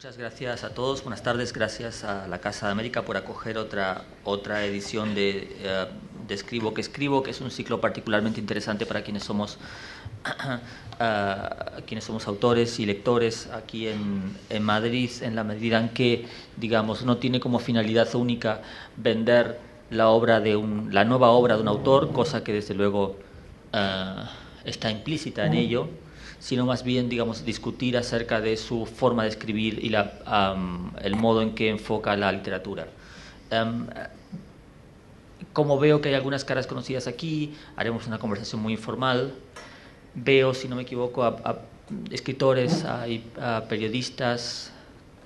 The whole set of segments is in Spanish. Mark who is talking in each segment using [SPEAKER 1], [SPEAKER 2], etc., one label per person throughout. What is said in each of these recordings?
[SPEAKER 1] Muchas gracias a todos. Buenas tardes. Gracias a la Casa de América por acoger otra edición de Escribo, que es un ciclo particularmente interesante para quienes somos autores y lectores aquí en Madrid, en la medida en que, digamos, no tiene como finalidad única vender la nueva obra de un autor, cosa que desde luego está implícita en ello, sino más bien, digamos, discutir acerca de su forma de escribir y el modo en que enfoca la literatura. Como veo que hay algunas caras conocidas aquí, haremos una conversación muy informal. Veo, si no me equivoco, a escritores, hay periodistas,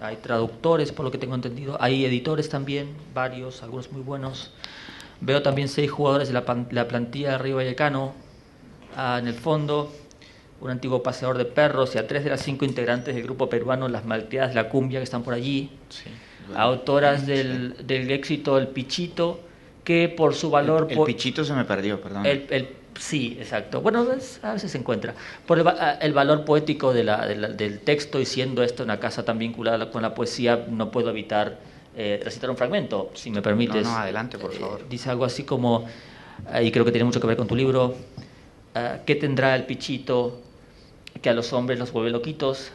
[SPEAKER 1] hay traductores, por lo que tengo entendido, hay editores también, varios, algunos muy buenos. Veo también 6 jugadores de la plantilla de Rayo Vallecano en el fondo, un antiguo paseador de perros y a 3 de las 5 integrantes del grupo peruano Las Malteadas de la Cumbia, que están por allí. Sí, bueno, autoras del éxito El Pichito, que por su valor...
[SPEAKER 2] El Pichito se me perdió, perdón.
[SPEAKER 1] Sí, exacto. Bueno, a veces se encuentra. Por el valor poético del texto, y siendo esto una casa tan vinculada con la poesía, no puedo evitar recitar un fragmento, si me permites.
[SPEAKER 2] No, adelante, por favor.
[SPEAKER 1] Dice algo así como, y creo que tiene mucho que ver con tu libro, ¿qué tendrá el pichito que a los hombres los vuelve loquitos?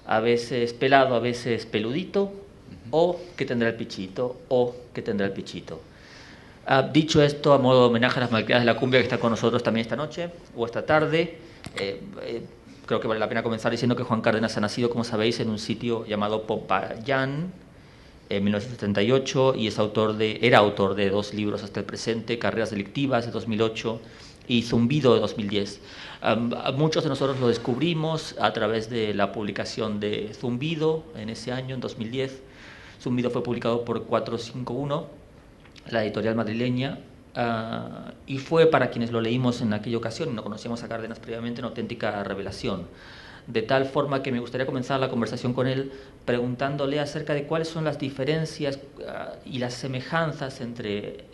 [SPEAKER 1] A veces pelado, a veces peludito. O ¿qué tendrá el pichito? O ¿qué tendrá el pichito? Dicho esto, a modo de homenaje a las Malteadas de la Cumbia que están con nosotros también esta noche o esta tarde, creo que vale la pena comenzar diciendo que Juan Cárdenas ha nacido, como sabéis, en un sitio llamado Popayán en 1978 y era autor de 2 libros hasta el presente: Carreras delictivas, de 2008, y Zumbido, de 2010. Muchos de nosotros lo descubrimos a través de la publicación de Zumbido en ese año, en 2010. Zumbido fue publicado por 451, la editorial madrileña, y fue, para quienes lo leímos en aquella ocasión y no conocíamos a Cárdenas previamente, una auténtica revelación. De tal forma que me gustaría comenzar la conversación con él preguntándole acerca de cuáles son las diferencias y las semejanzas entre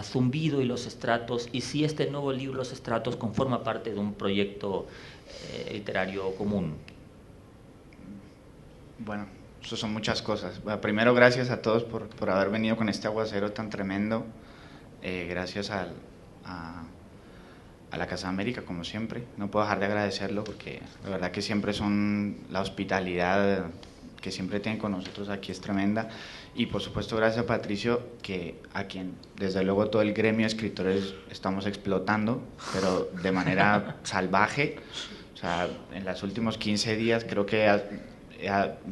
[SPEAKER 1] Zumbido y Los Estratos, y si este nuevo libro, Los Estratos, conforma parte de un proyecto literario común.
[SPEAKER 2] Bueno, eso son muchas cosas. Bueno, primero, gracias a todos por haber venido con este aguacero tan tremendo. Gracias a la Casa de América, como siempre. No puedo dejar de agradecerlo porque la verdad que siempre la hospitalidad que siempre tienen con nosotros aquí es tremenda. Y por supuesto gracias a Patricio, a quien desde luego todo el gremio de escritores estamos explotando, pero de manera salvaje. O sea, en los últimos 15 días creo que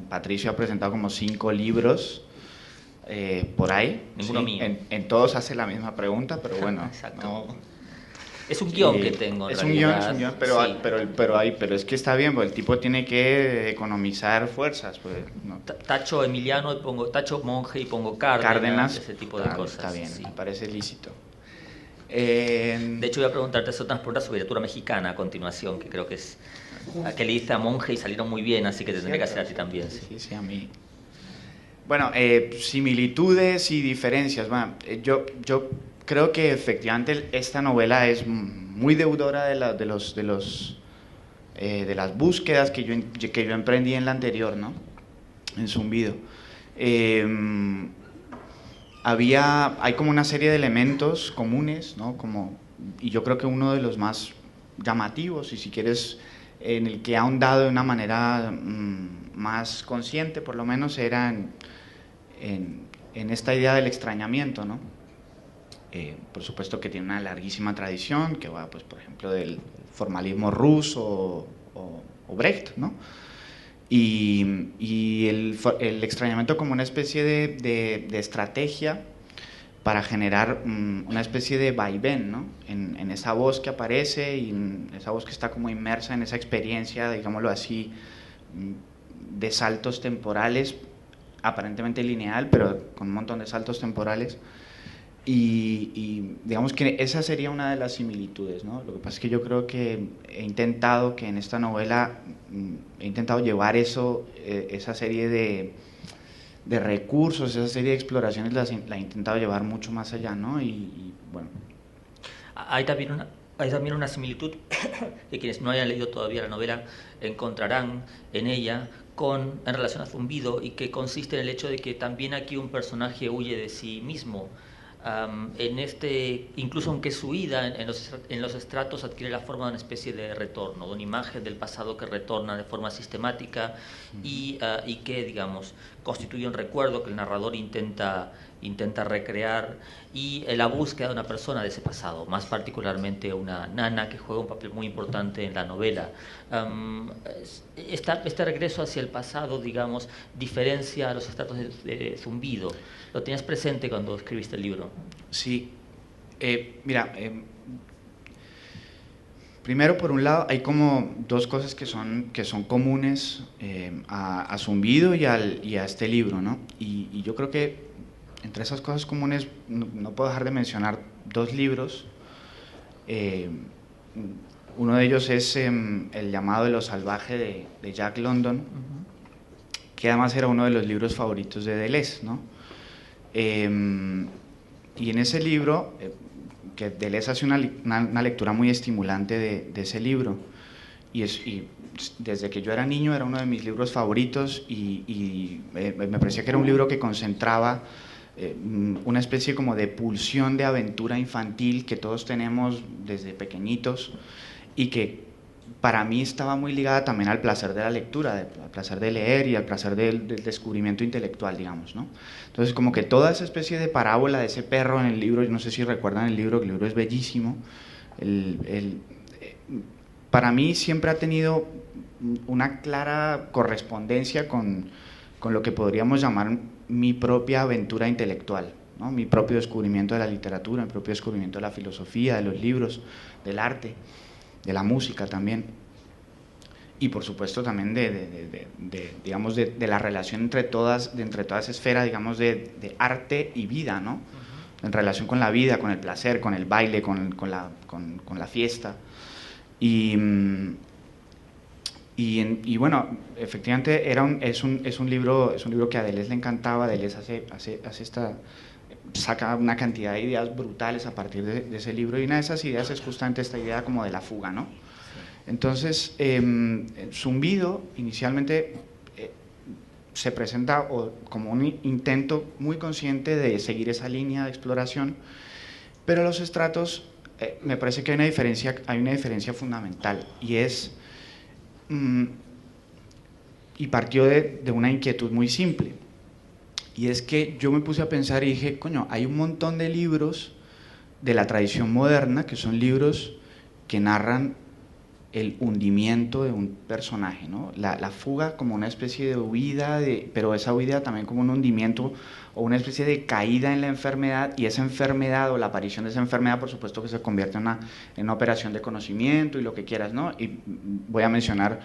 [SPEAKER 2] Patricio ha presentado como 5 libros por ahí.
[SPEAKER 1] Ninguno mío.
[SPEAKER 2] En todos hace la misma pregunta, pero bueno.
[SPEAKER 1] Exacto.
[SPEAKER 2] No,
[SPEAKER 1] es un guión que tengo, en
[SPEAKER 2] es
[SPEAKER 1] realidad.
[SPEAKER 2] Un guión, pero es que está bien, porque el tipo tiene que economizar fuerzas. Pues, no.
[SPEAKER 1] Tacho Emiliano, tacho monje y pongo Cárdenas, ese tipo de cosas.
[SPEAKER 2] Está bien,
[SPEAKER 1] sí.
[SPEAKER 2] Me parece lícito.
[SPEAKER 1] De hecho, voy a preguntarte otras preguntas sobre literatura mexicana a continuación, que creo que es a que le hice a monje y salieron muy bien, así que te tendré que hacer a ti también.
[SPEAKER 2] Sí, a mí. Bueno, similitudes y diferencias. Bueno, yo creo que efectivamente esta novela es muy deudora de las búsquedas que yo emprendí en la anterior, ¿no? En Zumbido. Hay como una serie de elementos comunes, ¿no? Y yo creo que uno de los más llamativos, y si quieres, en el que ha ahondado de una manera más consciente, por lo menos, era en esta idea del extrañamiento, ¿no? Por supuesto que tiene una larguísima tradición, que va, pues, por ejemplo, del formalismo ruso o Brecht, ¿no? Y el extrañamiento como una especie de estrategia para generar una especie de vaivén, ¿no? En esa voz que aparece y en esa voz que está como inmersa en esa experiencia, digámoslo así, de saltos temporales, aparentemente lineal, pero con un montón de saltos temporales. Y digamos que esa sería una de las similitudes, ¿no? Lo que pasa es que yo creo que he intentado que en esta novela llevar esa serie de recursos, esa serie de exploraciones la he intentado llevar mucho más allá, ¿no? Y bueno.
[SPEAKER 1] Hay también una similitud que quienes no hayan leído todavía la novela encontrarán en ella en relación a Zumbido, y que consiste en el hecho de que también aquí un personaje huye de sí mismo. Incluso aunque su huida en los estratos adquiere la forma de una especie de retorno, de una imagen del pasado que retorna de forma sistemática y que, digamos, constituye un recuerdo que el narrador intenta recrear, y la búsqueda de una persona de ese pasado, más particularmente una nana que juega un papel muy importante en la novela. Este regreso hacia el pasado, digamos, diferencia a los estratos de Zumbido. ¿Lo tenías presente cuando escribiste el libro?
[SPEAKER 2] Sí. Mira, primero, por un lado, hay como dos cosas que son comunes a Zumbido y a este libro, ¿no? Y yo creo que entre esas cosas comunes no puedo dejar de mencionar dos libros. Uno de ellos es El llamado de lo salvaje de Jack London, que además era uno de los libros favoritos de Deleuze, ¿no? Y en ese libro, que Deleuze hace una lectura muy estimulante de ese libro, y desde que yo era niño era uno de mis libros favoritos, y me parecía que era un libro que concentraba una especie como de pulsión de aventura infantil que todos tenemos desde pequeñitos, y que para mí estaba muy ligada también al placer de la lectura, al placer de leer y al placer del descubrimiento intelectual, digamos, ¿no? Entonces, como que toda esa especie de parábola de ese perro en el libro, yo no sé si recuerdan el libro, que el libro es bellísimo, para mí siempre ha tenido una clara correspondencia con lo que podríamos llamar mi propia aventura intelectual, ¿no? Mi propio descubrimiento de la literatura, mi propio descubrimiento de la filosofía, de los libros, del arte, de la música también, y por supuesto también digamos, de la relación entre toda esa esfera, digamos, de arte y vida, ¿no? En relación con la vida, con el placer, con el baile, con la fiesta. Y bueno, efectivamente es un libro que a Deleuze le encantaba. Deleuze saca una cantidad de ideas brutales a partir de ese libro, y una de esas ideas es justamente esta idea como de la fuga, ¿no? Entonces, Zumbido inicialmente se presenta como un intento muy consciente de seguir esa línea de exploración, pero los estratos, me parece que hay una diferencia fundamental, y es y partió de una inquietud muy simple, y es que yo me puse a pensar y dije, coño, hay un montón de libros de la tradición moderna que son libros que narran el hundimiento de un personaje, ¿no? La fuga como una especie de huida, pero esa huida también como un hundimiento o una especie de caída en la enfermedad, y esa enfermedad o la aparición de esa enfermedad, por supuesto, que se convierte en una operación de conocimiento y lo que quieras, ¿no? Y voy a mencionar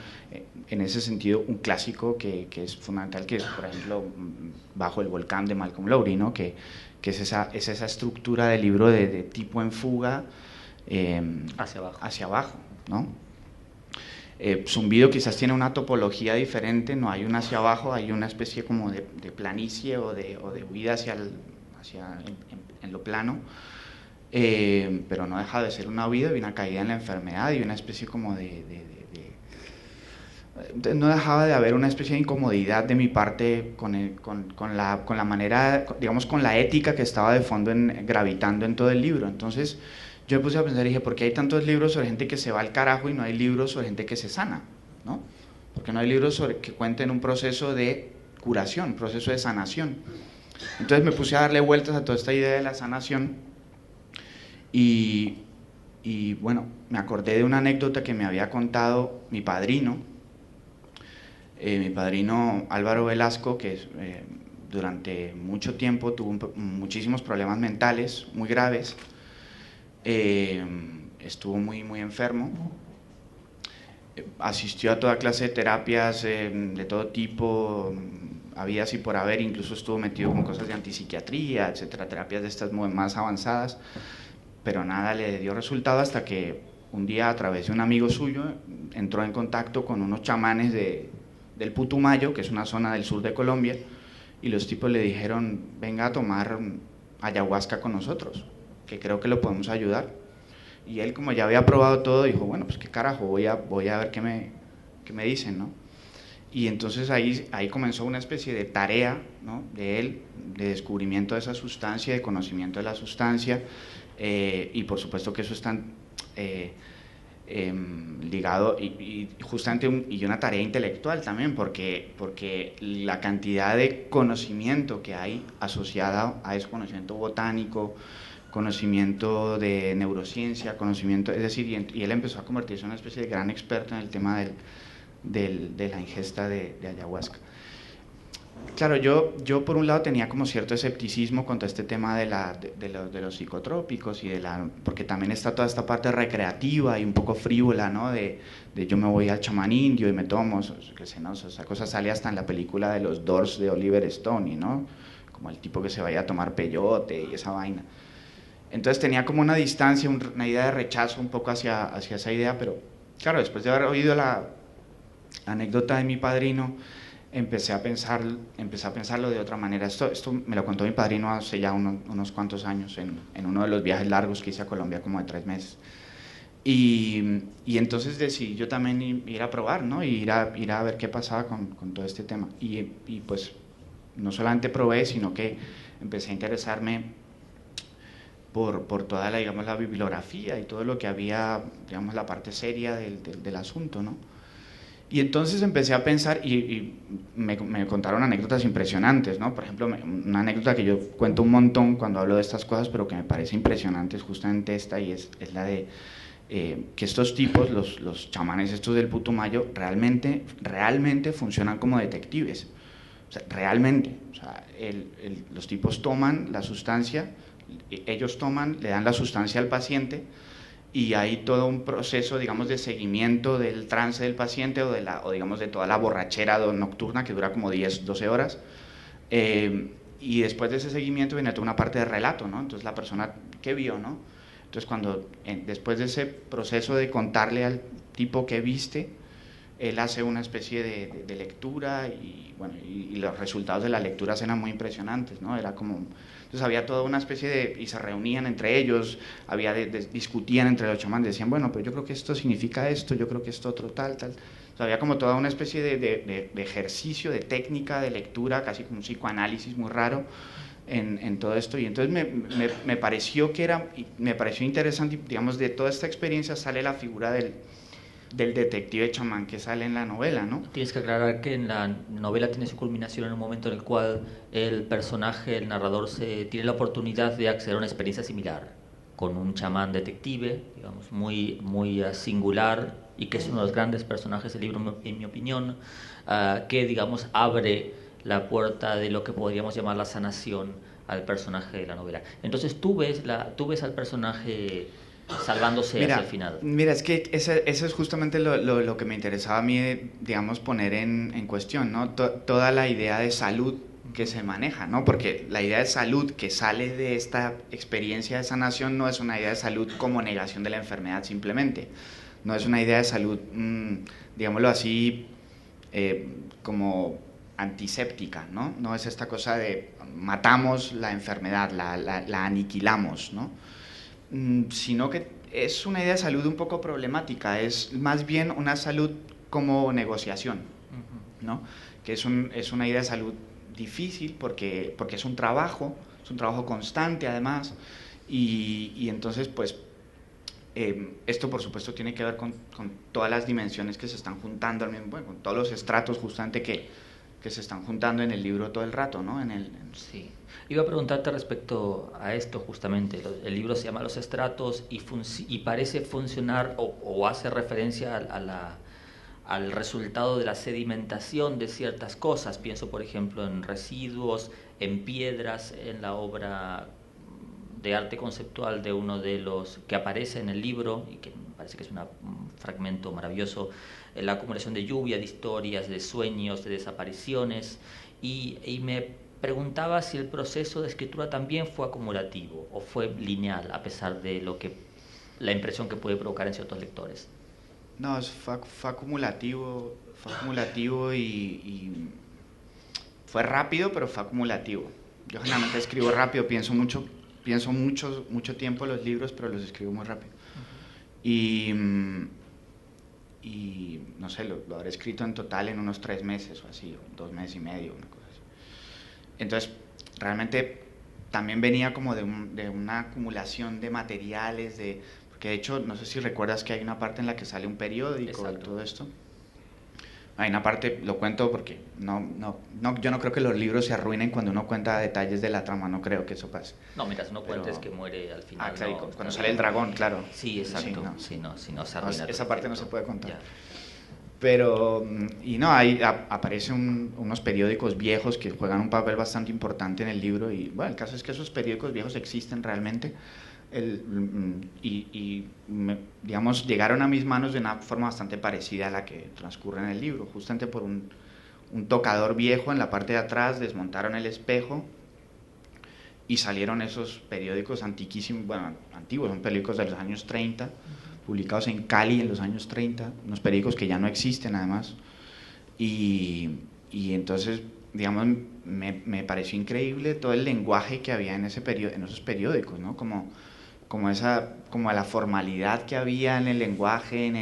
[SPEAKER 2] en ese sentido un clásico que es fundamental, que es, por ejemplo, Bajo el volcán de Malcolm Lowry, ¿no? Que es esa estructura del libro de tipo en fuga hacia abajo, ¿no? Zumbido quizás tiene una topología diferente, no hay un hacia abajo, hay una especie como de planicie o de huida en lo plano, pero no deja de ser una huida y una caída en la enfermedad, y una especie como no dejaba de haber una especie de incomodidad de mi parte con la manera, digamos, con la ética que estaba de fondo gravitando en todo el libro. Entonces yo me puse a pensar y dije, ¿por qué hay tantos libros sobre gente que se va al carajo y no hay libros sobre gente que se sana, ¿no? Porque no hay libros que cuenten un proceso de curación, un proceso de sanación. Entonces me puse a darle vueltas a toda esta idea de la sanación, y bueno, me acordé de una anécdota que me había contado mi padrino Álvaro Velasco, que durante mucho tiempo tuvo muchísimos problemas mentales muy graves. Estuvo muy, muy enfermo, asistió a toda clase de terapias de todo tipo, habidas y por haber, incluso estuvo metido con cosas de antipsiquiatría, etcétera, terapias de estas más avanzadas, pero nada le dio resultado, hasta que un día, a través de un amigo suyo, entró en contacto con unos chamanes del Putumayo, que es una zona del sur de Colombia, y los tipos le dijeron, venga a tomar ayahuasca con nosotros, que creo que lo podemos ayudar. Y él, como ya había probado todo, dijo, bueno, pues qué carajo, voy a ver qué me dicen, ¿no? Y entonces ahí comenzó una especie de tarea, ¿no?, de él, de descubrimiento de esa sustancia, de conocimiento de la sustancia, y por supuesto que eso está ligado, y justamente y una tarea intelectual también, porque la cantidad de conocimiento que hay asociada a ese conocimiento botánico, conocimiento de neurociencia, conocimiento, es decir, y él empezó a convertirse en una especie de gran experto en el tema de la ingesta de ayahuasca. Claro, yo por un lado tenía como cierto escepticismo contra este tema de los psicotrópicos, porque también está toda esta parte recreativa y un poco frívola, ¿no?, de yo me voy al chamán indio y me tomo, que sé, ¿no?, esa cosa sale hasta en la película de los Doors de Oliver Stone, ¿no?, como el tipo que se vaya a tomar peyote y esa vaina. Entonces tenía como una distancia, una idea de rechazo un poco hacia esa idea, pero claro, después de haber oído la anécdota de mi padrino, empecé a pensarlo de otra manera. Esto me lo contó mi padrino hace ya unos cuantos años, en uno de los viajes largos que hice a Colombia, como de 3 meses. Y entonces decidí yo también ir a probar, ¿no?, y ir a ver qué pasaba con todo este tema. Y pues no solamente probé, sino que empecé a interesarme por toda digamos, la bibliografía y todo lo que había, digamos, la parte seria del asunto, ¿no? Y entonces empecé a pensar, y me contaron anécdotas impresionantes, ¿no? Por ejemplo, una anécdota que yo cuento un montón cuando hablo de estas cosas, pero que me parece impresionante, es justamente esta, y es la de que estos tipos, los chamanes estos del Putumayo, realmente funcionan como detectives. O sea, realmente. O sea, los tipos toman la sustancia, ellos le dan la sustancia al paciente, y hay todo un proceso, digamos, de seguimiento del trance del paciente o digamos, de toda la borrachera nocturna que dura como 10, 12 horas. Y después de ese seguimiento viene toda una parte de relato, ¿no? Entonces la persona que vio, ¿no? Entonces después de ese proceso de contarle al tipo que viste, él hace una especie de lectura y, bueno, y los resultados de la lectura eran muy impresionantes, ¿no? Era como... Entonces había toda una especie y se reunían entre ellos, discutían entre los chamanes, decían, bueno, pero yo creo que esto significa esto, yo creo que esto otro tal. O sea, había como toda una especie de ejercicio, de técnica, de lectura, casi como un psicoanálisis muy raro en todo esto. Y entonces me pareció interesante, digamos, de toda esta experiencia sale la figura del detective chamán que sale en la novela, ¿no?
[SPEAKER 1] Tienes que aclarar que en la novela tiene su culminación en un momento en el cual el personaje, el narrador, tiene la oportunidad de acceder a una experiencia similar con un chamán detective, digamos, muy, muy singular, y que es uno de los grandes personajes del libro, en mi opinión, que, digamos, abre la puerta de lo que podríamos llamar la sanación al personaje de la novela. Entonces tú ves al personaje salvándose hacia el final.
[SPEAKER 2] Mira, es que eso es justamente lo que me interesaba a mí, digamos, poner en cuestión, ¿no? Toda la idea de salud que se maneja, ¿no? Porque la idea de salud que sale de esta experiencia de sanación no es una idea de salud como negación de la enfermedad simplemente, no es una idea de salud, digámoslo así, como antiséptica, ¿no? No es esta cosa de matamos la enfermedad, la aniquilamos, ¿no? Sino que es una idea de salud un poco problemática, es más bien una salud como negociación, ¿no? Que es una idea de salud difícil porque es un trabajo constante además, y entonces pues esto por supuesto tiene que ver con todas las dimensiones que se están juntando al mismo, bueno, con todos los estratos justamente que se están juntando en el libro todo el rato, ¿no?
[SPEAKER 1] Sí. Iba a preguntarte respecto a esto justamente. El libro se llama Los Estratos y parece funcionar o hace referencia al resultado de la sedimentación de ciertas cosas. Pienso, por ejemplo, en residuos, en piedras, en la obra de arte conceptual de uno de los que aparece en el libro, y que me parece que es un fragmento maravilloso, la acumulación de lluvia, de historias, de sueños, de desapariciones, y me preguntaba si el proceso de escritura también fue acumulativo o fue lineal, a pesar de la impresión que puede provocar en ciertos lectores.
[SPEAKER 2] No, fue acumulativo y fue rápido, pero fue acumulativo. Yo generalmente escribo rápido, pienso mucho tiempo los libros, pero los escribo muy rápido. Y y no sé, lo habré escrito en total en unos 3 meses o así, o 2 meses y medio, una cosa así. Entonces, realmente también venía como de una acumulación de materiales, porque de hecho, no sé si recuerdas que hay una parte en la que sale un periódico. Exacto. Y todo esto. Hay una parte, lo cuento porque yo no creo que los libros se arruinen cuando uno cuenta detalles de la trama, no creo que eso pase.
[SPEAKER 1] No, mientras no cuentes que muere al final.
[SPEAKER 2] Claro, cuando sale el dragón, claro.
[SPEAKER 1] Sí, exacto. Sí, no se arruina.
[SPEAKER 2] Esa parte no se puede contar. Ya. Pero, y no, ahí aparecen unos periódicos viejos que juegan un papel bastante importante en el libro, y bueno, el caso es que esos periódicos viejos existen realmente, digamos, llegaron a mis manos de una forma bastante parecida a la que transcurre en el libro, justamente por un tocador viejo en la parte de atrás, desmontaron el espejo y salieron esos periódicos antiquísimos, bueno, antiguos, son periódicos de los años 30, publicados en Cali en los años 30, unos periódicos que ya no existen además, y entonces, digamos, me pareció increíble todo el lenguaje que había en esos periódicos, ¿no? Como la formalidad que había en el lenguaje,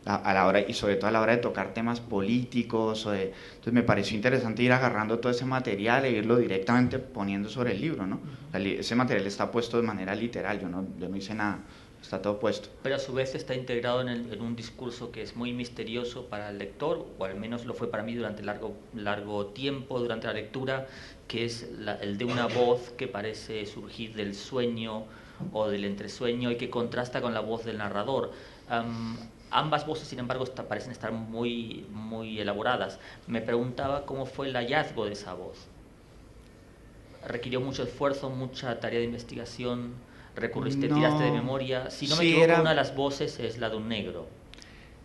[SPEAKER 2] a la hora, y sobre todo a la hora de tocar temas políticos, entonces me pareció interesante ir agarrando todo ese material e irlo directamente poniendo sobre el libro, ¿no? O sea, ese material está puesto de manera literal, yo no hice nada, está todo puesto.
[SPEAKER 1] Pero a su vez está integrado en un discurso que es muy misterioso para el lector, o al menos lo fue para mí durante largo tiempo, durante la lectura, que es el de una voz que parece surgir del sueño o del entresueño y que contrasta con la voz del narrador. Ambas voces, sin embargo, parecen estar muy, muy elaboradas. Me preguntaba cómo fue el hallazgo de esa voz. ¿Requirió mucho esfuerzo, mucha tarea de investigación? ¿Tiraste de memoria? Si no me equivoco, una de las voces es la de un negro.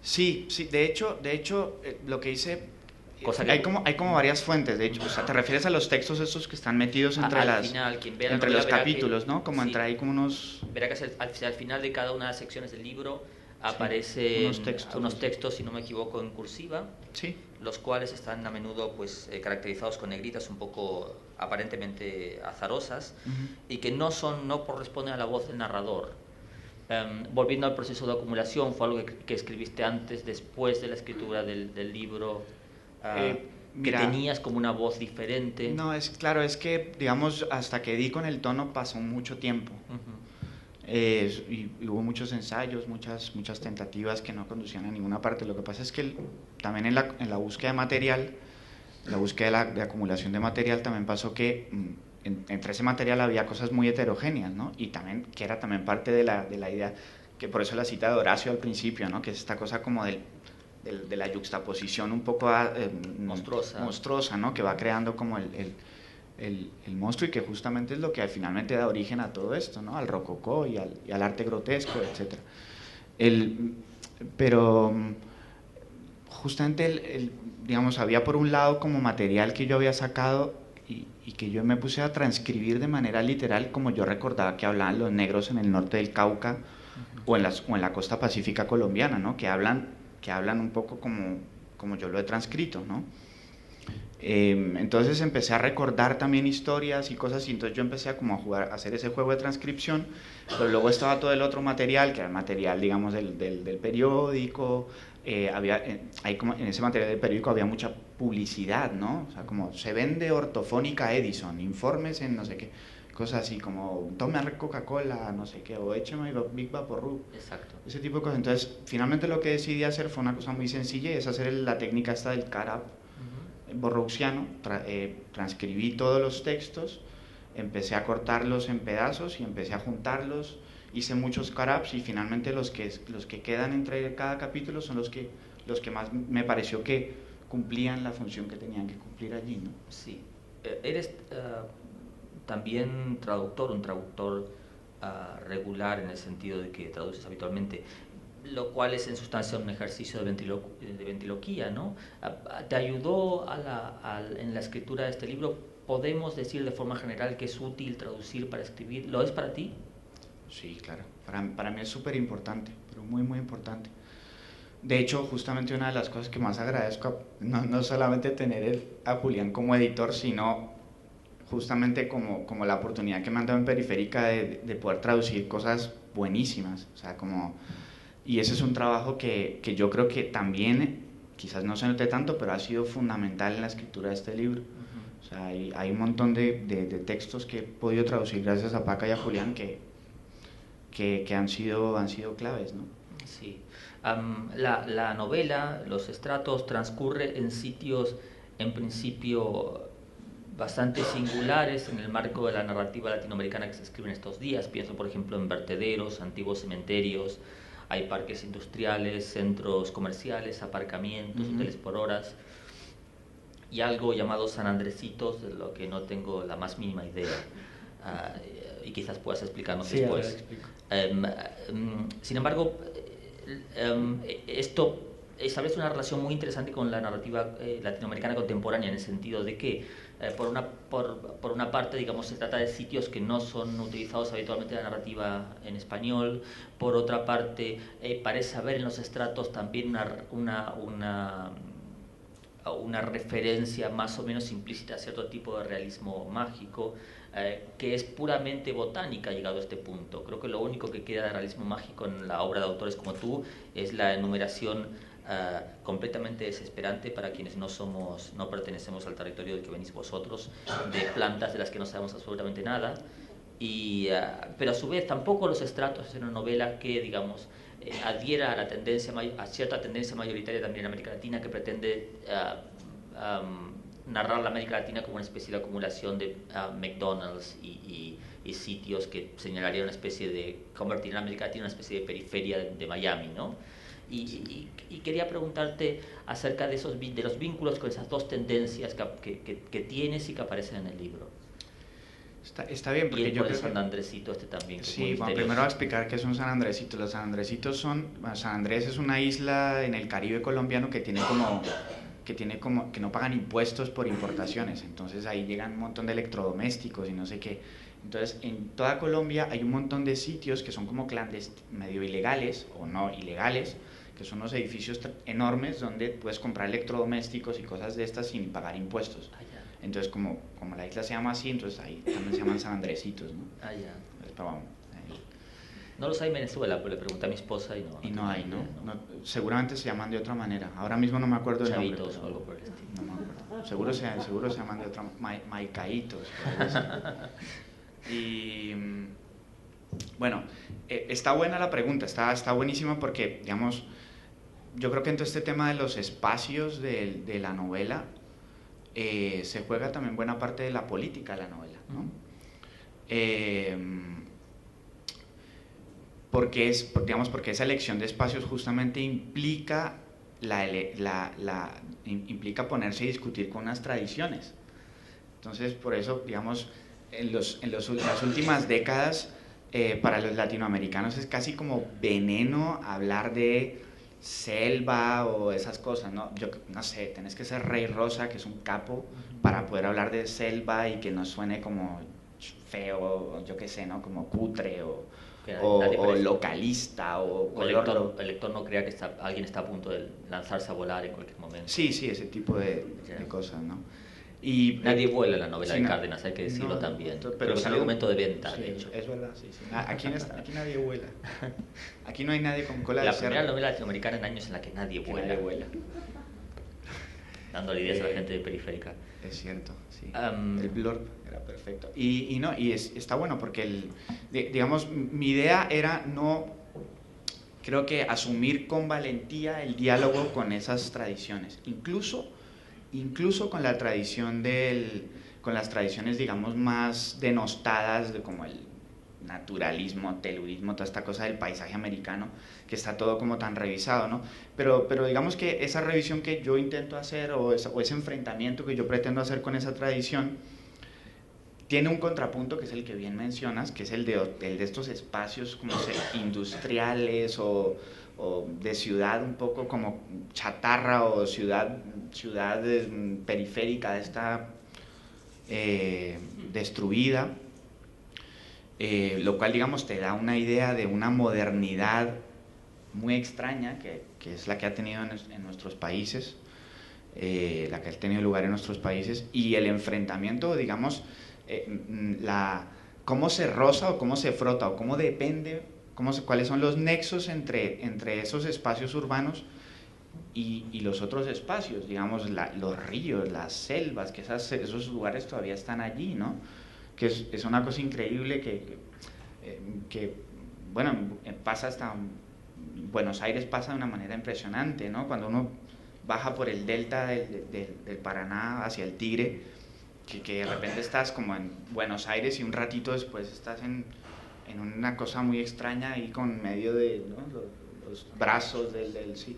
[SPEAKER 2] Sí, de hecho, lo que hice... Hay como varias fuentes, de hecho. O sea, te refieres a los textos estos que están metidos entre los capítulos, ¿no? Como entre ahí como unos...
[SPEAKER 1] Verá que al final de cada una de las secciones del libro aparecen unos textos, si no me equivoco, en cursiva,
[SPEAKER 2] sí,
[SPEAKER 1] los cuales están a menudo caracterizados con negritas un poco aparentemente azarosas, y que no corresponden a la voz del narrador. Volviendo al proceso de acumulación, ¿fue algo que escribiste antes, después de la escritura del libro? Que tenías como una voz diferente.
[SPEAKER 2] No, es que, digamos, hasta que di con el tono pasó mucho tiempo. Y hubo muchos ensayos, muchas tentativas que no conducían a ninguna parte. Lo que pasa es que también en la búsqueda de material, la búsqueda de acumulación de material, también pasó que entre ese material había cosas muy heterogéneas, ¿no? Y también, que era también parte de la idea, que por eso la cita de Horacio al principio, ¿no? Que es esta cosa como de la yuxtaposición un poco monstruosa, ¿no? Que va creando como el monstruo, y que justamente es lo que finalmente da origen a todo esto, ¿no? Al rococó y al arte grotesco, etc. Pero justamente, digamos, había por un lado como material que yo había sacado y que yo me puse a transcribir de manera literal, como yo recordaba que hablaban los negros en el norte del Cauca, o en la costa pacífica colombiana, ¿no? Que hablan un poco como yo lo he transcrito, ¿no? Entonces empecé a recordar también historias y cosas, y entonces yo empecé a hacer ese juego de transcripción, pero luego estaba todo el otro material, que era el material, digamos, del periódico. Ahí como en ese material del periódico había mucha publicidad, ¿no? O sea, como se vende ortofónica Edison, informes en no sé qué, cosas así como tome Coca-Cola, no sé qué, o écheme Big Vaporub.
[SPEAKER 1] Exacto.
[SPEAKER 2] Ese tipo de cosas. Entonces, finalmente lo que decidí hacer fue una cosa muy sencilla, y es hacer la técnica esta del cut-up borrousiano. Transcribí todos los textos, empecé a cortarlos en pedazos y empecé a juntarlos, hice muchos cut-ups, y finalmente los que quedan entre cada capítulo son los que más me pareció que cumplían la función que tenían que cumplir allí, ¿no?
[SPEAKER 1] Sí. Eres también un traductor regular, en el sentido de que traduces habitualmente, lo cual es en sustancia un ejercicio de ventriloquía, ¿no? ¿Te ayudó en la escritura de este libro? ¿Podemos decir de forma general que es útil traducir para escribir? ¿Lo es para ti?
[SPEAKER 2] Sí, claro. Para mí es súper importante, pero muy, muy importante. De hecho, justamente una de las cosas que más agradezco, no solamente tener a Julián como editor, sino justamente como la oportunidad que me han dado en Periférica de poder traducir cosas buenísimas. O sea, como Y ese es un trabajo que yo creo que también, quizás no se note tanto, pero ha sido fundamental en la escritura de este libro. O sea, hay un montón de textos que he podido traducir gracias a Paca y a Julián que han sido claves, ¿no?
[SPEAKER 1] Sí. La novela, Los estratos, transcurre en sitios, en principio, bastante singulares en el marco de la narrativa latinoamericana que se escribe en estos días. Pienso, por ejemplo, en vertederos, antiguos cementerios, hay parques industriales, centros comerciales, aparcamientos, hoteles por horas, y algo llamado San Andresitos, de lo que no tengo la más mínima idea. Y quizás puedas explicarnos
[SPEAKER 3] sí,
[SPEAKER 1] después. Sin embargo, esto establece una relación muy interesante con la narrativa latinoamericana contemporánea, en el sentido de que, por una parte, digamos, se trata de sitios que no son utilizados habitualmente en la narrativa en español. Por otra parte, parece haber en los estratos también una referencia más o menos implícita a cierto tipo de realismo mágico, que es puramente botánica llegado a este punto. Creo que lo único que queda de realismo mágico en la obra de autores como tú es la enumeración completamente desesperante para quienes no pertenecemos al territorio del que venís vosotros, de plantas de las que no sabemos absolutamente nada. Pero a su vez tampoco Los estratos es una novela que, digamos, adhiera a cierta tendencia mayoritaria también en América Latina, que pretende narrar la América Latina como una especie de acumulación de McDonald's y sitios que señalarían una especie de convertir a América Latina en una especie de periferia de Miami, ¿no? Y quería preguntarte acerca de los vínculos con esas dos tendencias que tienes y que aparecen en el libro.
[SPEAKER 2] Está bien, porque yo creo
[SPEAKER 1] San Andresito también.
[SPEAKER 2] Sí, bueno, primero voy a explicar qué son San Andresitos. Los San Andresitos San Andrés es una isla en el Caribe colombiano que no pagan impuestos por importaciones. Entonces ahí llegan un montón de electrodomésticos y no sé qué. Entonces en toda Colombia hay un montón de sitios que son como medio ilegales o no ilegales, que son unos edificios enormes donde puedes comprar electrodomésticos y cosas de estas sin pagar impuestos. Entonces, como la isla se llama así, entonces ahí también se llaman San Andresitos, ¿no? Pero vamos,
[SPEAKER 1] no los hay en Venezuela, pero le pregunté a mi esposa y no.
[SPEAKER 2] Y no hay, ¿no? Seguramente se llaman de otra manera. Ahora mismo no me acuerdo del nombre.
[SPEAKER 1] Chavitos o algo por el estilo.
[SPEAKER 2] No me acuerdo. Seguro se llaman de otra manera. Maicaitos. Y bueno, está buena la pregunta, está buenísima porque, digamos, yo creo que en todo este tema de los espacios de la novela, se juega también buena parte de la política de la novela, ¿no? Porque esa elección de espacios justamente implica implica ponerse a discutir con unas tradiciones. Entonces, por eso, digamos, en las últimas décadas, para los latinoamericanos es casi como veneno hablar de selva o esas cosas, ¿no? Yo no sé, tenés que ser Rey Rosa, que es un capo, para poder hablar de selva y que no suene como feo, o yo qué sé, ¿no? Como cutre o localista o
[SPEAKER 1] el lector no crea que alguien está a punto de lanzarse a volar en cualquier momento.
[SPEAKER 2] Sí, ese tipo de cosas, ¿no?
[SPEAKER 1] Y nadie vuela en la novela de Cárdenas, hay que decirlo también. Pero es un argumento de venta,
[SPEAKER 2] sí,
[SPEAKER 1] de hecho.
[SPEAKER 2] Es verdad, sí. Aquí nadie vuela. Aquí no hay nadie con cola de cerdo.
[SPEAKER 1] La primera novela latinoamericana en años en la que nadie vuela. Dándole ideas a la gente de periférica.
[SPEAKER 2] Es cierto, sí. El blurb era perfecto. Y está bueno porque, digamos, mi idea era creo que asumir con valentía el diálogo con esas tradiciones. Incluso con la tradición con las tradiciones, digamos, más denostadas, como el naturalismo, telurismo, toda esta cosa del paisaje americano, que está todo como tan revisado, ¿no? Pero digamos que esa revisión que yo intento hacer, o ese enfrentamiento que yo pretendo hacer con esa tradición, tiene un contrapunto que es el que bien mencionas, que es el de estos espacios como industriales o de ciudad un poco como chatarra, o ciudad periférica de esta destruida, lo cual, digamos, te da una idea de una modernidad muy extraña que es la que ha tenido en nuestros países, la que ha tenido lugar en nuestros países, y el enfrentamiento, digamos, cómo se roza o cómo se frota o cómo cuáles son los nexos entre esos espacios urbanos y los otros espacios, digamos, los ríos, las selvas, que esos lugares todavía están allí, ¿no? Que es una cosa increíble que bueno, pasa hasta Buenos Aires, pasa de una manera impresionante, ¿no? Cuando uno baja por el delta del Paraná hacia el Tigre, que de repente estás como en Buenos Aires y un ratito después estás en una cosa muy extraña ahí con medio de, ¿no?, los brazos sí.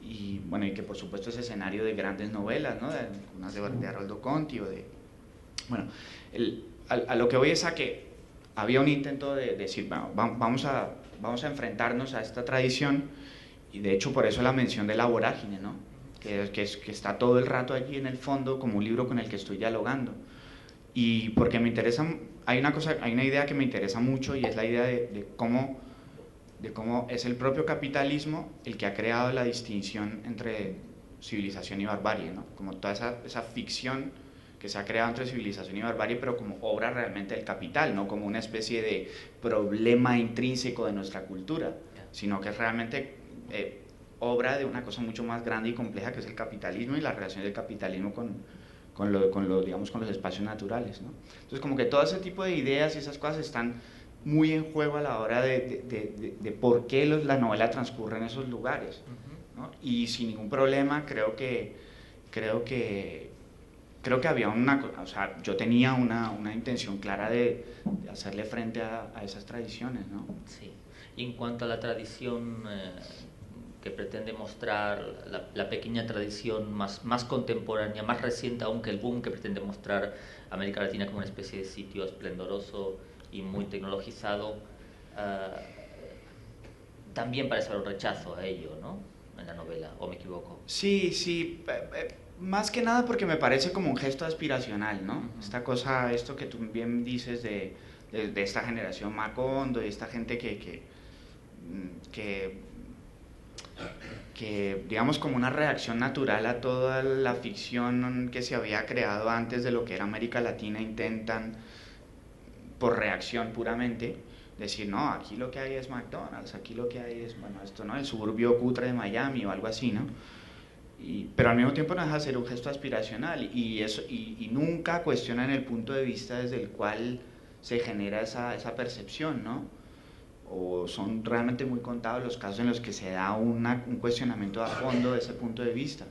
[SPEAKER 2] Y bueno, y que por supuesto es escenario de grandes novelas, ¿no? Unas de Haroldo Conti o de... Bueno, a lo que voy es a que había un intento de decir, bueno, vamos a enfrentarnos a esta tradición, y de hecho por eso la mención de La Vorágine, ¿no? Que está todo el rato allí en el fondo como un libro con el que estoy dialogando. Y porque me interesa, hay una idea que me interesa mucho, y es la idea de cómo es el propio capitalismo el que ha creado la distinción entre civilización y barbarie, ¿no? Como toda esa ficción que se ha creado entre civilización y barbarie, pero como obra realmente del capital, no como una especie de problema intrínseco de nuestra cultura, sino que es realmente obra de una cosa mucho más grande y compleja, que es el capitalismo y la relación del capitalismo digamos, con los espacios naturales, ¿no? Entonces, como que todo ese tipo de ideas y esas cosas están muy en juego a la hora de por qué la novela transcurre en esos lugares, ¿no? Y sin ningún problema creo que había o sea, yo tenía una intención clara de hacerle frente a esas tradiciones, ¿no?
[SPEAKER 1] Sí. Y en cuanto a la tradición que pretende mostrar, la pequeña tradición más contemporánea, más reciente aún que el boom que pretende mostrar América Latina como una especie de sitio esplendoroso y muy tecnologizado, también parece haber un rechazo a ello, ¿no?, en la novela, ¿o me equivoco?
[SPEAKER 2] Sí, más que nada porque me parece como un gesto aspiracional, ¿no? Esta cosa, esto que tú bien dices de esta generación Macondo y esta gente que digamos como una reacción natural a toda la ficción que se había creado antes de lo que era América Latina, intentan por reacción puramente decir, no, aquí lo que hay es McDonald's, aquí lo que hay es, bueno, esto, ¿no?, el suburbio cutre de Miami o algo así, ¿no? Pero al mismo tiempo no deja de ser un gesto aspiracional, y nunca cuestionan el punto de vista desde el cual se genera esa percepción, ¿no? O son realmente muy contados los casos en los que se da un cuestionamiento a fondo de ese punto de vista.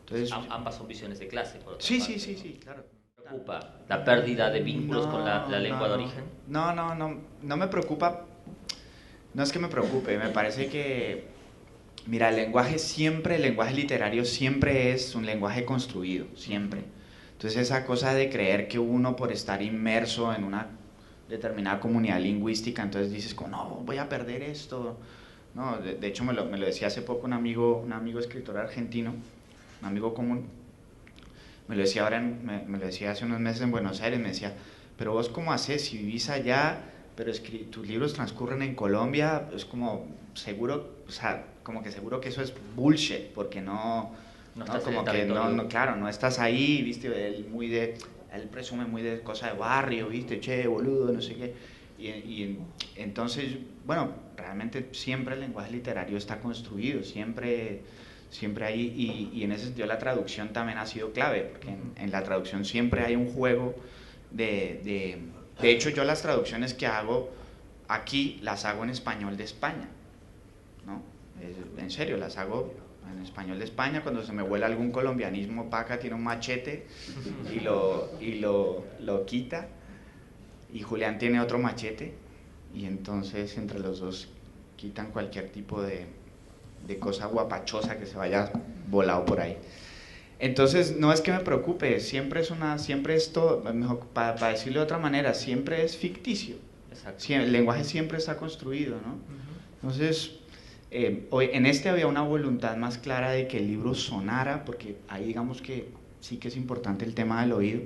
[SPEAKER 2] Entonces,
[SPEAKER 1] ambas son visiones de clase, por otra
[SPEAKER 2] sí,
[SPEAKER 1] parte,
[SPEAKER 2] sí, claro.
[SPEAKER 1] ¿no preocupa la pérdida de vínculos con la lengua de origen?
[SPEAKER 2] No me preocupa. No es que me preocupe, me parece que, mira, el lenguaje literario siempre es un lenguaje construido, siempre. Entonces esa cosa de creer que uno, por estar inmerso en una determinada comunidad lingüística, entonces dices como, no, voy a perder esto. No, de hecho me lo decía hace poco un amigo escritor argentino, un amigo común, me lo decía me lo decía hace unos meses en Buenos Aires, me decía, pero vos cómo haces si vivís allá, pero tus libros transcurren en Colombia, es como seguro, o sea, como que seguro que eso es bullshit, porque no como que claro, no estás ahí, viste, él presume muy de cosa de barrio, viste, che, boludo, no sé qué, y entonces, bueno, realmente siempre el lenguaje literario está construido, siempre hay, y en ese sentido la traducción también ha sido clave, porque en la traducción siempre hay un juego de hecho, yo las traducciones que hago aquí las hago en español de España, ¿no? En serio, las hago en español de España. Cuando se me vuela algún colombianismo, Paca tiene un machete y lo quita, y Julián tiene otro machete, y entonces entre los dos quitan cualquier tipo de cosa guapachosa que se vaya volado por ahí. Entonces, no es que me preocupe, siempre es todo, mejor, para decirlo de otra manera, siempre es ficticio.
[SPEAKER 1] Exacto.
[SPEAKER 2] El lenguaje siempre está construido, ¿no? Entonces, hoy, en este había una voluntad más clara de que el libro sonara, porque ahí digamos que sí que es importante el tema del oído.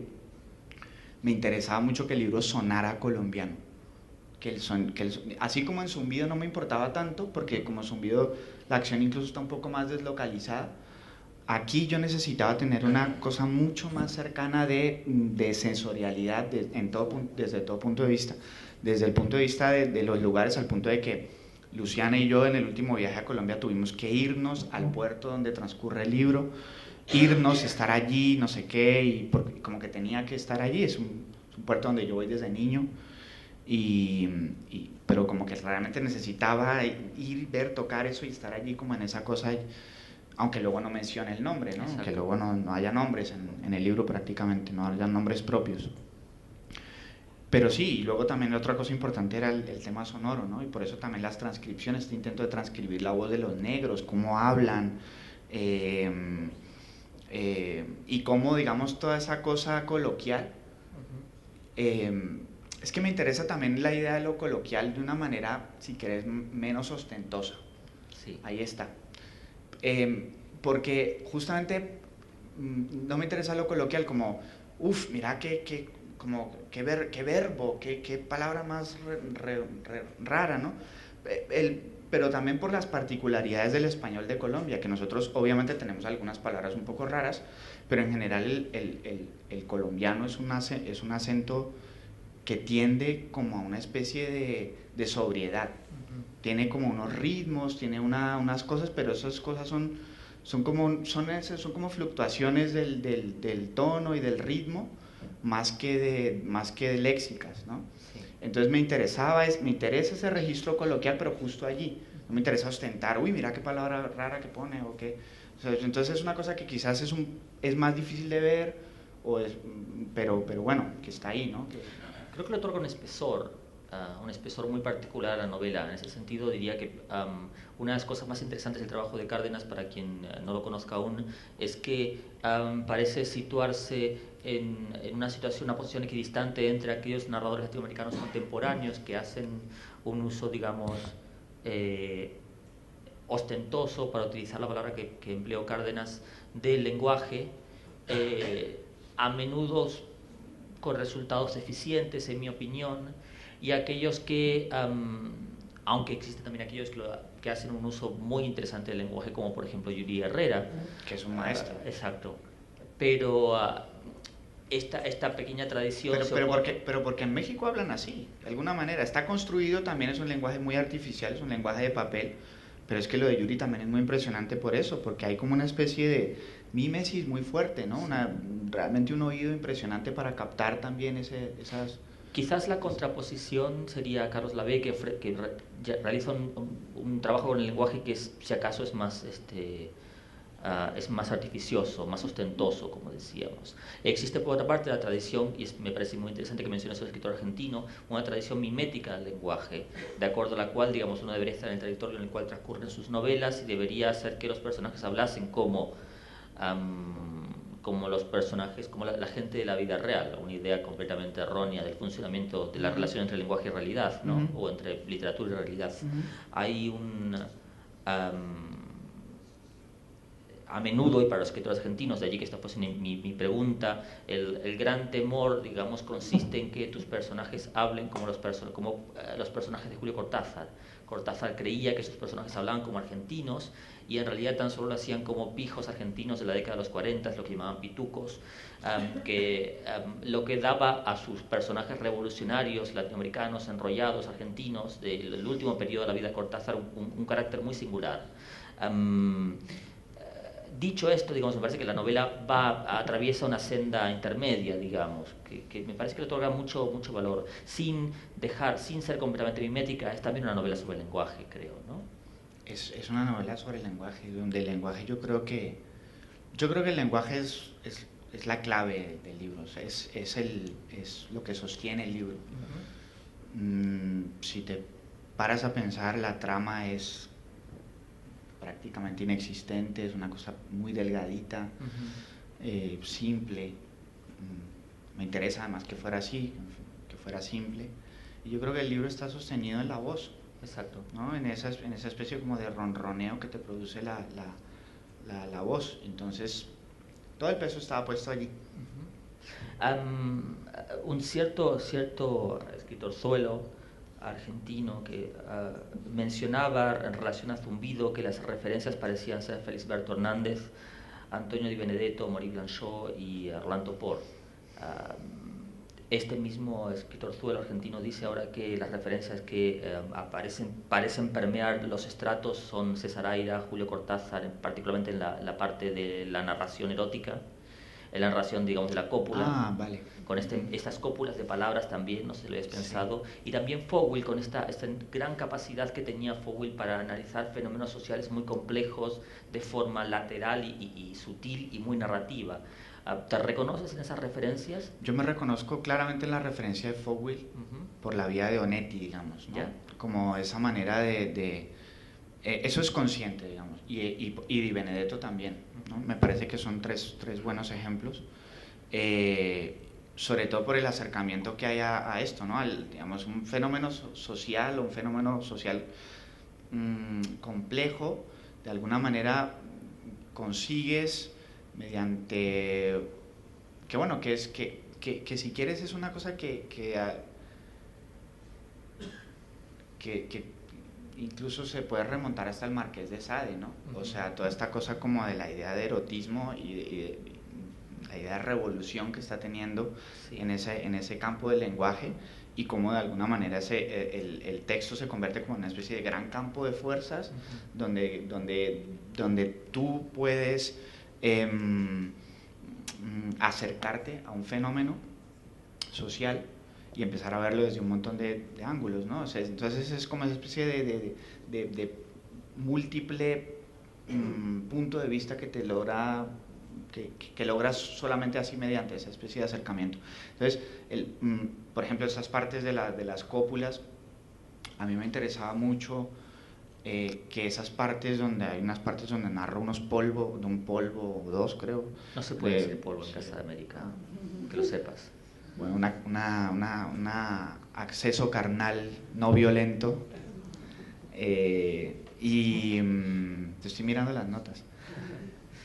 [SPEAKER 2] Me interesaba mucho que el libro sonara colombiano. Así como en Zumbido no me importaba tanto, porque como en Zumbido la acción incluso está un poco más deslocalizada, aquí yo necesitaba tener una cosa mucho más cercana de sensorialidad desde todo punto de vista. Desde el punto de vista de los lugares, al punto de que Luciana y yo en el último viaje a Colombia tuvimos que irnos al puerto donde transcurre el libro, irnos, estar allí, no sé qué, y como que tenía que estar allí. Es un puerto donde yo voy desde niño, pero como que realmente necesitaba ir, ver, tocar eso y estar allí como en esa cosa, aunque luego no mencione el nombre, ¿no? Aunque luego no haya nombres en el libro prácticamente, no haya nombres propios. Pero sí, y luego también otra cosa importante era el tema sonoro, ¿no? Y por eso también las transcripciones, este intento de transcribir la voz de los negros, cómo hablan, y cómo, digamos, toda esa cosa coloquial. Es que me interesa también la idea de lo coloquial de una manera, si querés, menos ostentosa.
[SPEAKER 1] Sí.
[SPEAKER 2] Ahí está. Porque justamente no me interesa lo coloquial como, uff, mira qué verbo, qué palabra más rara, ¿no? Pero también por las particularidades del español de Colombia, que nosotros obviamente tenemos algunas palabras un poco raras, pero en general el colombiano es un acento que tiende como a una especie de sobriedad. Tiene como unos ritmos, tiene unas cosas, pero esas cosas son como fluctuaciones del tono y del ritmo, más que de léxicas, ¿no?
[SPEAKER 1] Sí.
[SPEAKER 2] Entonces me interesa ese registro coloquial, pero justo allí. No me interesa ostentar, uy, mira qué palabra rara que pone, o qué. O sea, entonces es una cosa que quizás es más difícil de ver, pero bueno, que está ahí, ¿no?
[SPEAKER 1] Creo que le otorga un espesor muy particular a la novela. En ese sentido, diría que una de las cosas más interesantes del trabajo de Cárdenas, para quien no lo conozca aún, es que parece situarse en una situación, una posición equidistante entre aquellos narradores latinoamericanos contemporáneos que hacen un uso, digamos, ostentoso, para utilizar la palabra que empleó Cárdenas, del lenguaje, a menudo con resultados eficientes, en mi opinión, y aquellos que, aunque existen también aquellos que hacen un uso muy interesante del lenguaje, como por ejemplo Yuri Herrera.
[SPEAKER 2] Que es un maestro.
[SPEAKER 1] Exacto. Pero esta pequeña tradición...
[SPEAKER 2] Pero porque en México hablan así, de alguna manera. Está construido, también es un lenguaje muy artificial, es un lenguaje de papel, pero es que lo de Yuri también es muy impresionante por eso, porque hay como una especie de mímesis muy fuerte, ¿no? Realmente un oído impresionante para captar también esas...
[SPEAKER 1] Quizás la contraposición sería Carlos Lavey, que realiza un trabajo con el lenguaje que si acaso es más artificioso, más ostentoso, como decíamos. Existe por otra parte la tradición, y me parece muy interesante que menciones al escritor argentino, una tradición mimética del lenguaje, de acuerdo a la cual, digamos, uno debería estar en el territorio en el cual transcurren sus novelas y debería hacer que los personajes hablasen como los personajes, como la gente de la vida real, una idea completamente errónea del funcionamiento de la relación entre lenguaje y realidad, ¿no? O entre literatura y realidad. Hay a menudo, y para los escritores argentinos, de allí que esta fuese mi pregunta, el gran temor, digamos, consiste en que tus personajes hablen como los personajes de Julio Cortázar. Cortázar creía que sus personajes hablaban como argentinos, y en realidad tan solo lo hacían como pijos argentinos de la década de los 40, lo que llamaban pitucos, lo que daba a sus personajes revolucionarios latinoamericanos, enrollados, argentinos, del último periodo de la vida de Cortázar, un carácter muy singular. Dicho esto, digamos, me parece que la novela atraviesa una senda intermedia, digamos, que me parece que le otorga mucho valor, sin ser completamente mimética. Es también una novela sobre el lenguaje, creo, ¿no?
[SPEAKER 2] Es una novela sobre el lenguaje, donde el lenguaje yo creo que el lenguaje es la clave del libro, o sea, es lo que sostiene el libro. Si te paras a pensar, la trama es prácticamente inexistente, es una cosa muy delgadita, simple. Me interesa además que fuera así, que fuera simple. Y yo creo que el libro está sostenido en la voz.
[SPEAKER 1] Exacto.
[SPEAKER 2] ¿No? En esa especie como de ronroneo que te produce la voz. Entonces, todo el peso estaba puesto allí.
[SPEAKER 1] Un cierto escritorzuelo argentino que mencionaba en relación a Zumbido que las referencias parecían ser Felisberto Hernández, Antonio Di Benedetto, Maurice Blanchot y Orlando Poor. Este mismo escritor zuelo argentino dice ahora que las referencias que parecen permear los estratos son César Aira, Julio Cortázar, particularmente en la parte de la narración erótica, en la narración, digamos, de la cópula,
[SPEAKER 2] vale.
[SPEAKER 1] con estas cópulas de palabras también, no sé si lo habéis pensado, y también Foucault con esta gran capacidad que tenía Foucault para analizar fenómenos sociales muy complejos de forma lateral y sutil y muy narrativa. ¿Te reconoces en esas referencias?
[SPEAKER 2] Yo me reconozco claramente en la referencia de Foucault por la vía de Onetti, digamos, ¿no? Como esa manera eso es consciente, digamos, y Di Benedetto también, ¿no? Me parece que son tres buenos ejemplos, sobre todo por el acercamiento que hay a esto, ¿no? Digamos, un fenómeno social o un fenómeno social complejo, de alguna manera consigues mediante que si quieres es una cosa que incluso se puede remontar hasta el Marqués de Sade, ¿no? O sea, toda esta cosa como de la idea de erotismo y de la idea de revolución que está teniendo en ese campo del lenguaje, y cómo de alguna manera el texto se convierte como una especie de gran campo de fuerzas donde tú puedes acercarte a un fenómeno social y empezar a verlo desde un montón de ángulos, ¿no? O sea, entonces es como esa especie de múltiple punto de vista que te logra que logras solamente así mediante esa especie de acercamiento. Entonces, por ejemplo, esas partes de las cópulas, a mí me interesaba mucho que esas partes hay unas partes donde narra un polvo o dos, creo.
[SPEAKER 1] No se puede decir polvo en Casa de América, que lo sepas.
[SPEAKER 2] Bueno, un acceso carnal no violento, y te estoy mirando las notas,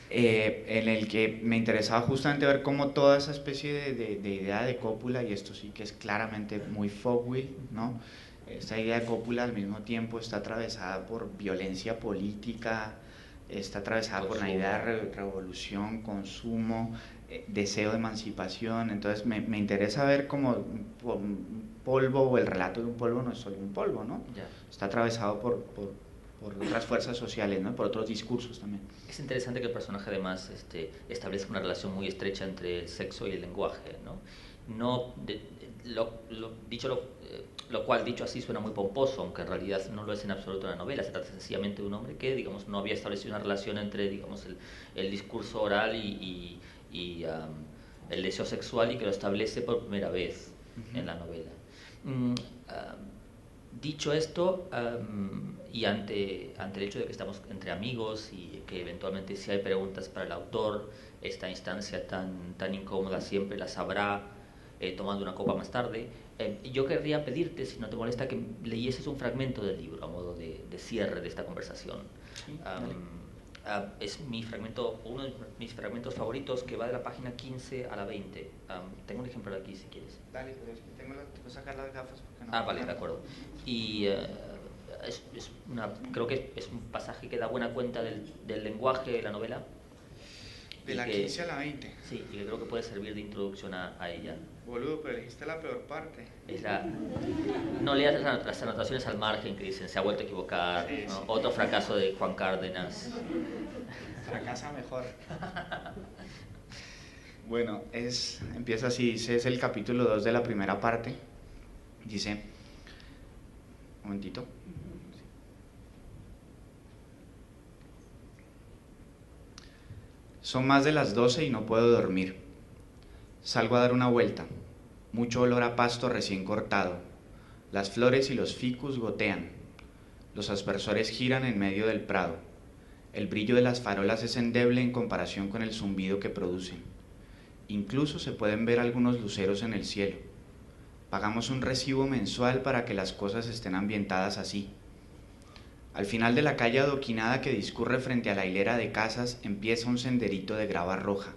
[SPEAKER 2] en el que me interesaba justamente ver cómo toda esa especie de idea de cópula, y esto sí que es claramente muy Foucault, ¿no? Esta idea de cópula al mismo tiempo está atravesada por violencia política, está atravesada por una idea de revolución, consumo, deseo de emancipación. Entonces me interesa ver cómo un polvo, o el relato de un polvo, no es solo un polvo, ¿no? Está atravesado por otras fuerzas sociales, ¿no? Por otros discursos también.
[SPEAKER 1] Es interesante que el personaje además establezca una relación muy estrecha entre el sexo y el lenguaje, ¿no? Lo cual, dicho así, suena muy pomposo, aunque en realidad no lo es en absoluto la novela. Se trata sencillamente de un hombre que, digamos, no había establecido una relación entre, digamos, el discurso oral y el deseo sexual, y que lo establece por primera vez en la novela. Dicho esto, y ante el hecho de que estamos entre amigos y que eventualmente si hay preguntas para el autor, esta instancia tan incómoda siempre la sabrá tomando una copa más tarde, yo querría pedirte, si no te molesta, que leyeses un fragmento del libro a modo de cierre de esta conversación.
[SPEAKER 2] Sí,
[SPEAKER 1] es uno de mis fragmentos favoritos, que va de la página 15 a la 20. Tengo un ejemplo aquí si quieres.
[SPEAKER 2] Dale, pero es que tengo que sacar las gafas porque no.
[SPEAKER 1] Vale, de acuerdo. Y creo que es un pasaje que da buena cuenta del lenguaje de la novela.
[SPEAKER 2] De la 15 a la 20.
[SPEAKER 1] Sí, y que creo que puede servir de introducción a ella.
[SPEAKER 2] Boludo, pero elegiste la peor parte.
[SPEAKER 1] No leas las anotaciones al margen que dicen se ha vuelto a equivocar,
[SPEAKER 2] sí,
[SPEAKER 1] ¿no?
[SPEAKER 2] Sí.
[SPEAKER 1] Otro fracaso de Juan Cárdenas.
[SPEAKER 2] Fracasa mejor. Bueno, empieza así, es el capítulo 2 de la primera parte. Dice, un momentito. Son más de las 12 y no puedo dormir. Salgo a dar una vuelta. Mucho olor a pasto recién cortado. Las flores y los ficus gotean. Los aspersores giran en medio del prado. El brillo de las farolas es endeble en comparación con el zumbido que producen. Incluso se pueden ver algunos luceros en el cielo. Pagamos un recibo mensual para que las cosas estén ambientadas así. Al final de la calle adoquinada que discurre frente a la hilera de casas empieza un senderito de grava roja.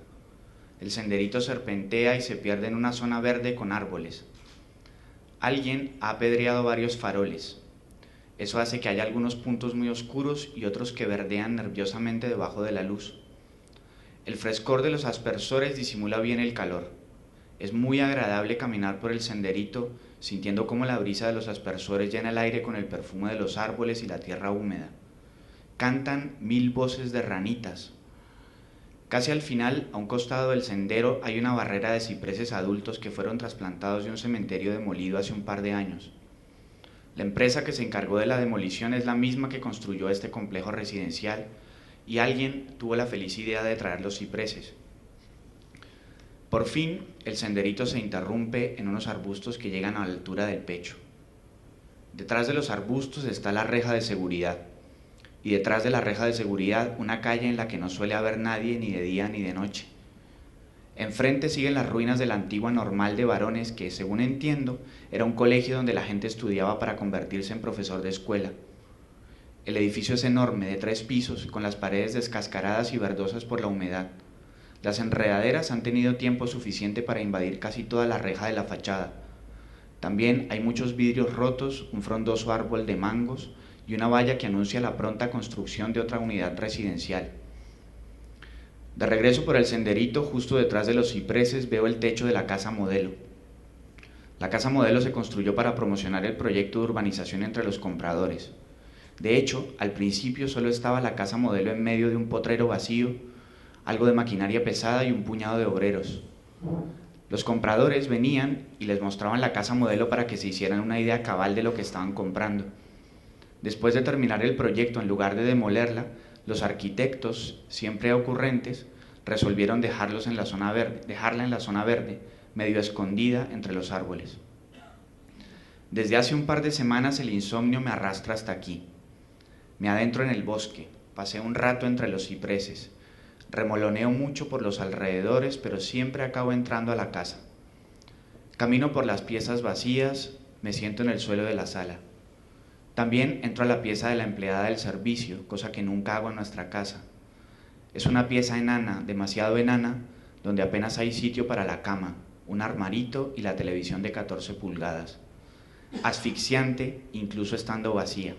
[SPEAKER 2] El senderito serpentea y se pierde en una zona verde con árboles. Alguien ha apedreado varios faroles. Eso hace que haya algunos puntos muy oscuros y otros que verdean nerviosamente debajo de la luz. El frescor de los aspersores disimula bien el calor. Es muy agradable caminar por el senderito, sintiendo cómo la brisa de los aspersores llena el aire con el perfume de los árboles y la tierra húmeda. Cantan 1000 voces de ranitas. Casi al final, a un costado del sendero, hay una barrera de cipreses adultos que fueron trasplantados de un cementerio demolido hace un par de años. La empresa que se encargó de la demolición es la misma que construyó este complejo residencial, y alguien tuvo la feliz idea de traer los cipreses. Por fin, el senderito se interrumpe en unos arbustos que llegan a la altura del pecho. Detrás de los arbustos está la reja de seguridad, y detrás de la reja de seguridad una calle en la que no suele haber nadie ni de día ni de noche. Enfrente siguen las ruinas de la antigua Normal de Varones que, según entiendo, era un colegio donde la gente estudiaba para convertirse en profesor de escuela. El edificio es enorme, de 3 pisos, con las paredes descascaradas y verdosas por la humedad. Las enredaderas han tenido tiempo suficiente para invadir casi toda la reja de la fachada. También hay muchos vidrios rotos, un frondoso árbol de mangos y una valla que anuncia la pronta construcción de otra unidad residencial. De regreso por el senderito, justo detrás de los cipreses, veo el techo de la casa modelo. La casa modelo se construyó para promocionar el proyecto de urbanización entre los compradores. De hecho, al principio solo estaba la casa modelo en medio de un potrero vacío, algo de maquinaria pesada y un puñado de obreros. Los compradores venían y les mostraban la casa modelo para que se hicieran una idea cabal de lo que estaban comprando. Después de terminar el proyecto, en lugar de demolerla, los arquitectos, siempre ocurrentes, resolvieron dejarla en la zona verde, medio escondida entre los árboles. Desde hace un par de semanas el insomnio me arrastra hasta aquí. Me adentro en el bosque, pasé un rato entre los cipreses, remoloneo mucho por los alrededores, pero siempre acabo entrando a la casa. Camino por las piezas vacías, me siento en el suelo de la sala. También entro a la pieza de la empleada del servicio, cosa que nunca hago en nuestra casa. Es una pieza enana, demasiado enana, donde apenas hay sitio para la cama, un armarito y la televisión de 14 pulgadas. Asfixiante, incluso estando vacía.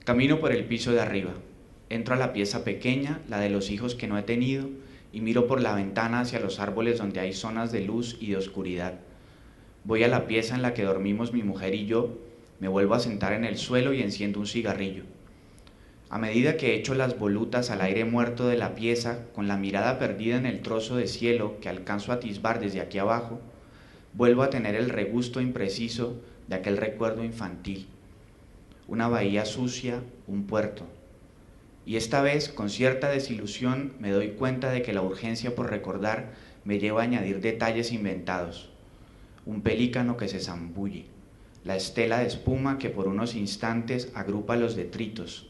[SPEAKER 2] Camino por el piso de arriba. Entro a la pieza pequeña, la de los hijos que no he tenido, y miro por la ventana hacia los árboles donde hay zonas de luz y de oscuridad. Voy a la pieza en la que dormimos mi mujer y yo, me vuelvo a sentar en el suelo y enciendo un cigarrillo. A medida que echo las volutas al aire muerto de la pieza, con la mirada perdida en el trozo de cielo que alcanzo a atisbar desde aquí abajo, vuelvo a tener el regusto impreciso de aquel recuerdo infantil. Una bahía sucia, un puerto. Y esta vez, con cierta desilusión, me doy cuenta de que la urgencia por recordar me lleva a añadir detalles inventados. Un pelícano que se zambulle, la estela de espuma que por unos instantes agrupa los detritos,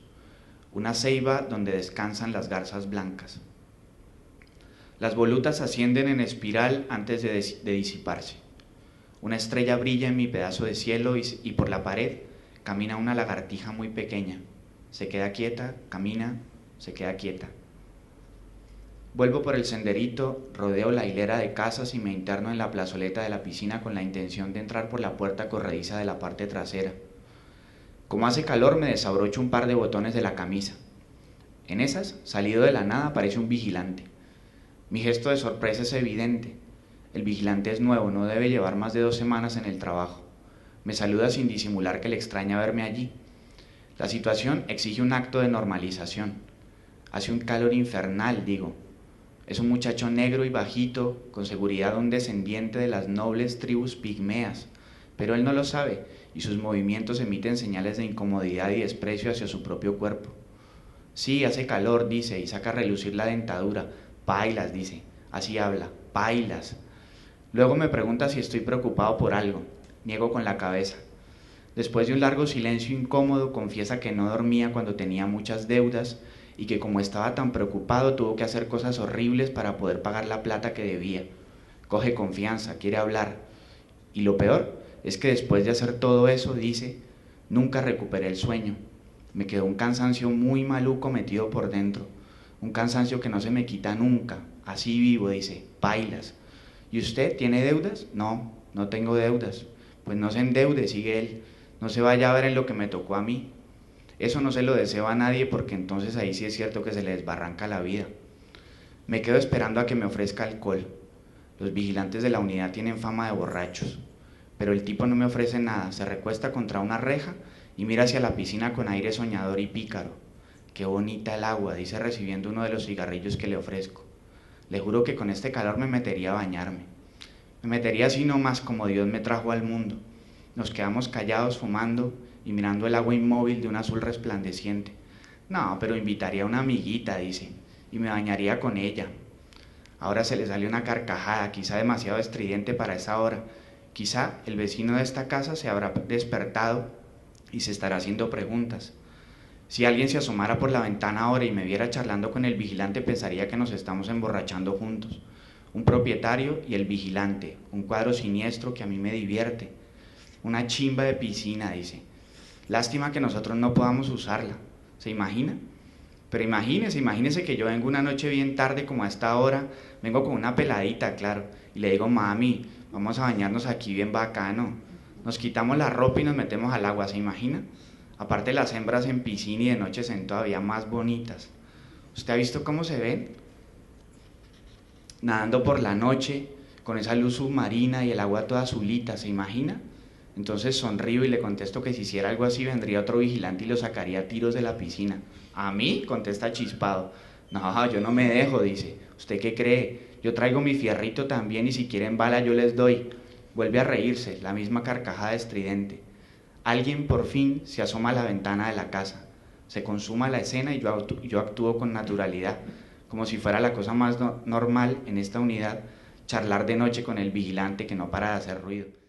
[SPEAKER 2] una ceiba donde descansan las garzas blancas. Las volutas ascienden en espiral antes de disiparse. Una estrella brilla en mi pedazo de cielo y por la pared camina una lagartija muy pequeña. Se queda quieta, camina, se queda quieta. Vuelvo por el senderito, rodeo la hilera de casas y me interno en la plazoleta de la piscina con la intención de entrar por la puerta corrediza de la parte trasera. Como hace calor, me desabrocho un par de botones de la camisa. En esas, salido de la nada, aparece un vigilante. Mi gesto de sorpresa es evidente. El vigilante es nuevo, no debe llevar más de 2 semanas en el trabajo. Me saluda sin disimular que le extraña verme allí. La situación exige un acto de normalización. Hace un calor infernal, digo. Es un muchacho negro y bajito, con seguridad un descendiente de las nobles tribus pigmeas, pero él no lo sabe y sus movimientos emiten señales de incomodidad y desprecio hacia su propio cuerpo. Sí, hace calor, dice, y saca a relucir la dentadura. Pailas, dice, así habla, pailas. Luego me pregunta si estoy preocupado por algo. Niego con la cabeza. Después de un largo silencio incómodo, confiesa que no dormía cuando tenía muchas deudas y que como estaba tan preocupado tuvo que hacer cosas horribles para poder pagar la plata que debía. Coge confianza, quiere hablar. Y lo peor es que después de hacer todo eso, dice, nunca recuperé el sueño. Me quedó un cansancio muy maluco metido por dentro. Un cansancio que no se me quita nunca. Así vivo, dice, pailas. ¿Y usted tiene deudas? No, no tengo deudas. Pues no se endeude, sigue él. No se vaya a ver en lo que me tocó a mí. Eso no se lo deseo a nadie porque entonces ahí sí es cierto que se le desbarranca la vida. Me quedo esperando a que me ofrezca alcohol. Los vigilantes de la unidad tienen fama de borrachos, pero el tipo no me ofrece nada, se recuesta contra una reja y mira hacia la piscina con aire soñador y pícaro. Qué bonita el agua, dice recibiendo uno de los cigarrillos que le ofrezco. Le juro que con este calor me metería a bañarme. Me metería así nomás como Dios me trajo al mundo. Nos quedamos callados fumando y mirando el agua inmóvil de un azul resplandeciente. No, pero invitaría a una amiguita, dice, y me bañaría con ella. Ahora se le sale una carcajada, quizá demasiado estridente para esa hora. Quizá el vecino de esta casa se habrá despertado y se estará haciendo preguntas. Si alguien se asomara por la ventana ahora y me viera charlando con el vigilante, pensaría que nos estamos emborrachando juntos. Un propietario y el vigilante, un cuadro siniestro que a mí me divierte. Una chimba de piscina, dice. Lástima que nosotros no podamos usarla. ¿Se imagina? Pero imagínese que yo vengo una noche bien tarde como a esta hora, vengo con una peladita, claro, y le digo, mami, vamos a bañarnos aquí bien bacano. Nos quitamos la ropa y nos metemos al agua, ¿se imagina? Aparte las hembras en piscina y de noche se ven todavía más bonitas. ¿Usted ha visto cómo se ven? Nadando por la noche, con esa luz submarina y el agua toda azulita, ¿se imagina? Entonces sonrío y le contesto que si hiciera algo así vendría otro vigilante y lo sacaría a tiros de la piscina. ¿A mí? Contesta chispado. No, yo no me dejo, dice. ¿Usted qué cree? Yo traigo mi fierrito también y si quieren bala yo les doy. Vuelve a reírse, la misma carcajada estridente. Alguien por fin se asoma a la ventana de la casa. Se consuma la escena y yo actúo con naturalidad, como si fuera la cosa más normal en esta unidad, charlar de noche con el vigilante que no para de hacer ruido.